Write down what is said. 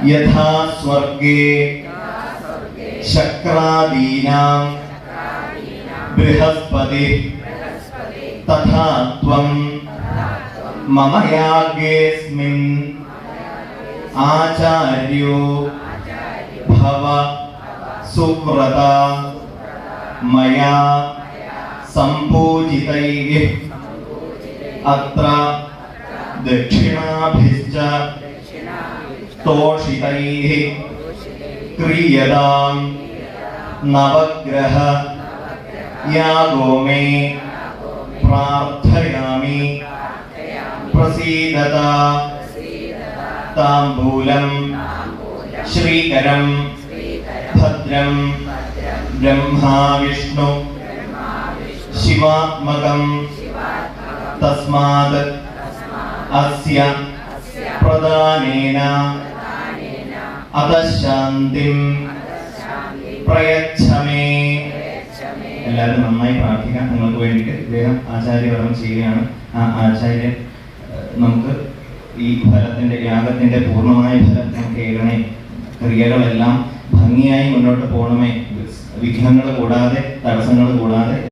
यथा स्वर्गे शक्रादीनां बृहस्पति तथा त्वं मम याज्ञेऽस्मिन् आचार्यो भव सुव्रता मया संपूजितैः अत्र दक्षिणाभिश्च तोषितैः क्रियतां नवग्रह यागो मे प्रार्थयामि प्रसीदता ताम्बूलं श्रीकरं भद्रं ब्रह्मा विष्णु शिवात्मकं तस्मात् अस्य प्रदानेन अतशान्तिं प्रयच्छ मे. എല്ലാവരും നന്നായി പ്രാർത്ഥിക്കാം. നിങ്ങൾക്ക് വേണ്ടിയിട്ട് ഇദ്ദേഹം ആചാര്യവരണം ചെയ്യുകയാണ്. ആ ആചാര്യൻ നമുക്ക് ഈ ഫലത്തിന്റെ യാഗത്തിന്റെ പൂർണ്ണമായ ഫലം നമുക്ക് ഏകണേ. ക്രിയകളെല്ലാം ഭംഗിയായി മുന്നോട്ട് പോകണമേ. വിഘ്നങ്ങൾ കൂടാതെ, തടസ്സങ്ങൾ കൂടാതെ.